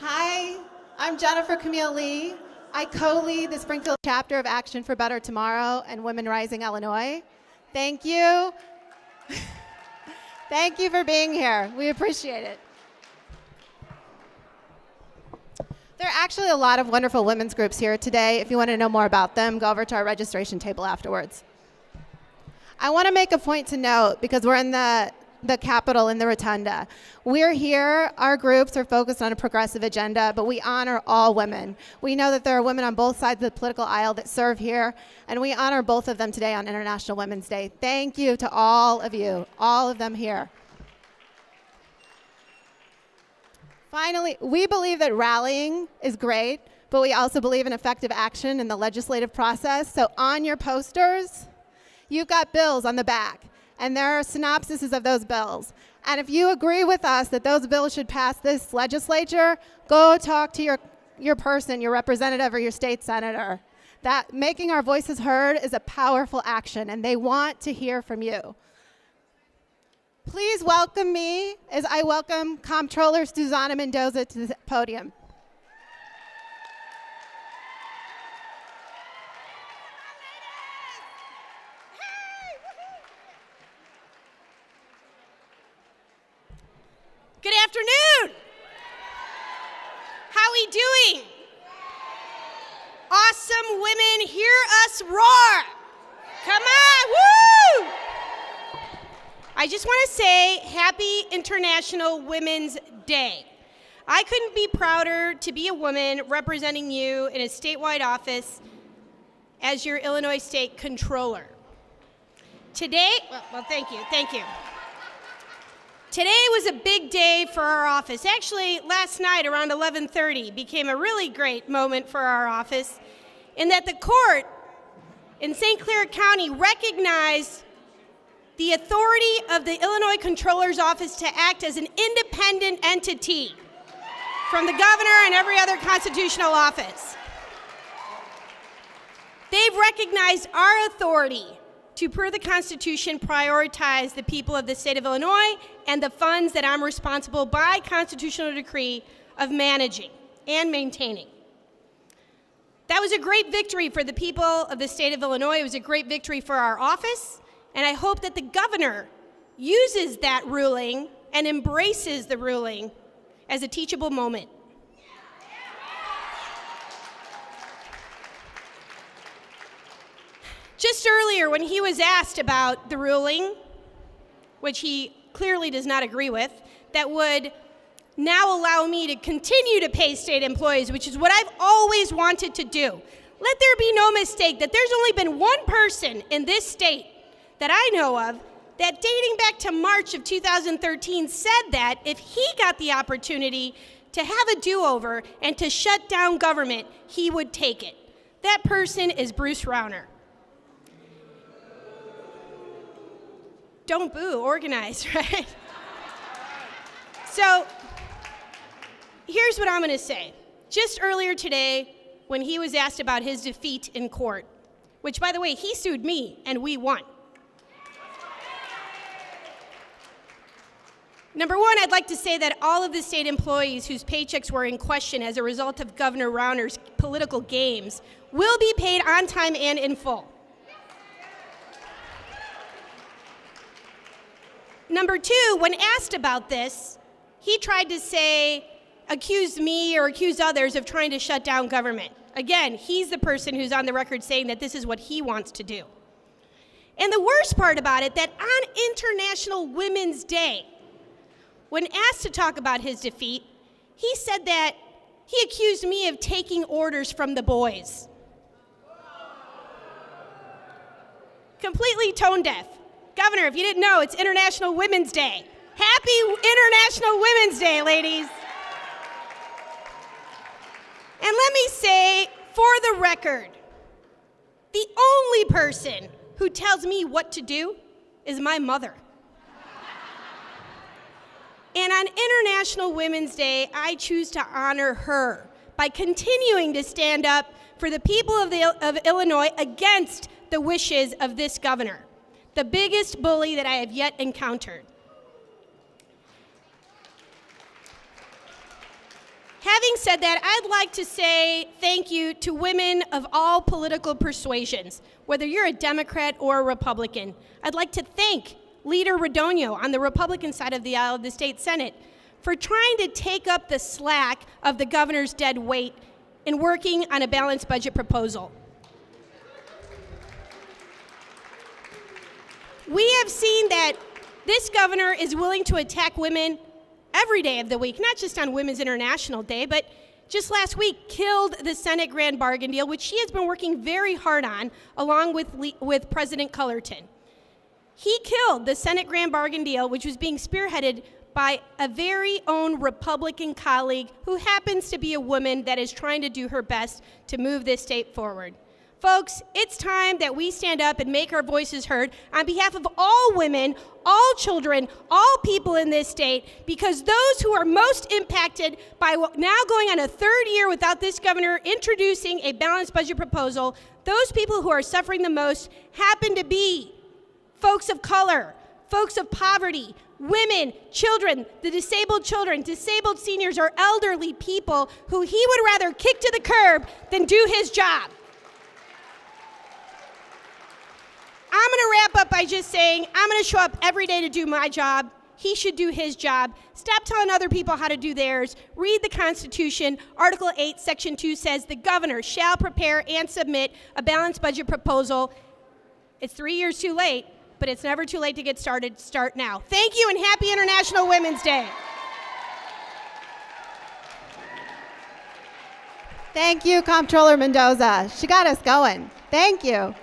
Hi, I'm Jennifer Camille Lee. I co-lead the Springfield chapter of Action for Better Tomorrow and Women Rising Illinois. Thank you. Thank you for being here. We appreciate it. There are actually a lot of wonderful women's groups here today. If you want to know more about them, go over to our registration table afterwards. I want to make a point to note, because we're in the Capitol in the Rotunda. We're here, our groups are focused on a progressive agenda, but we honor all women. We know that there are women on both sides of the political aisle that serve here, and we honor both of them today on International Women's Day. Thank you to all of you, all of them here. Finally, we believe that rallying is great, but we also believe in effective action in the legislative process. So on your posters, you've got bills on the back, and there are synopsises of those bills. And if you agree with us that those bills should pass this legislature, go talk to your person, your representative or your state senator. That making our voices heard is a powerful action, and they want to hear from you. Please welcome me as I welcome Comptroller Susana Mendoza to the podium. Good afternoon. How we doing? Awesome women, hear us roar. Come on, woo! I just want to say happy International Women's Day. I couldn't be prouder to be a woman representing you in a statewide office as your Illinois State Controller. Today, well, thank you. Today was a big day for our office. Actually, last night around 11:30 became a really great moment for our office in that the court in St. Clair County recognized the authority of the Illinois Controller's Office to act as an independent entity from the governor and every other constitutional office. They've recognized our authority to, per the Constitution, prioritize the people of the state of Illinois and the funds that I'm responsible by constitutional decree of managing and maintaining. That was a great victory for the people of the state of Illinois. It was a great victory for our office, and I hope that the governor uses that ruling and embraces the ruling as a teachable moment. Just earlier, when he was asked about the ruling, which he clearly does not agree with, that would now allow me to continue to pay state employees, which is what I've always wanted to do. Let there be no mistake that there's only been one person in this state that I know of that, dating back to March of 2013, said that if he got the opportunity to have a do-over and to shut down government, he would take it. That person is Bruce Rauner. Don't boo, organize, right? So here's what I'm going to say. Just earlier today, when he was asked about his defeat in court, which, by the way, he sued me and we won. Number one, I'd like to say that all of the state employees whose paychecks were in question as a result of Governor Rauner's political games will be paid on time and in full. Number two, when asked about this, he tried to accuse me or accuse others of trying to shut down government. Again, he's the person who's on the record saying that this is what he wants to do. And the worst part about it, that on International Women's Day, when asked to talk about his defeat, he said that he accused me of taking orders from the boys. Completely tone deaf. Governor, if you didn't know, it's International Women's Day. Happy International Women's Day, ladies. And let me say, for the record, the only person who tells me what to do is my mother. And on International Women's Day, I choose to honor her by continuing to stand up for the people of Illinois against the wishes of this governor, the biggest bully that I have yet encountered. Having Having said that, I'd like to say thank you to women of all political persuasions, whether you're a Democrat or a Republican. I'd like to thank Leader Radonio on the Republican side of the aisle of the state Senate for trying to take up the slack of the governor's dead weight in working on a balanced budget proposal. We have seen that this governor is willing to attack women every day of the week, not just on Women's International Day, but just last week killed the Senate Grand Bargain Deal, which she has been working very hard on, along with President Cullerton. He killed the Senate Grand Bargain Deal, which was being spearheaded by a very own Republican colleague who happens to be a woman that is trying to do her best to move this state forward. Folks, it's time that we stand up and make our voices heard on behalf of all women, all children, all people in this state, because those who are most impacted by now going on a third year without this governor introducing a balanced budget proposal, those people who are suffering the most happen to be folks of color, folks of poverty, women, children, the disabled children, disabled seniors, or elderly people who he would rather kick to the curb than do his job. I'm going to wrap up by just saying I'm going to show up every day to do my job. He should do his job. Stop telling other people how to do theirs. Read the Constitution. Article 8, Section 2 says the governor shall prepare and submit a balanced budget proposal. It's 3 years too late, but it's never too late to get started. Start now. Thank you and happy International Women's Day. Thank you, Comptroller Mendoza. She got us going. Thank you.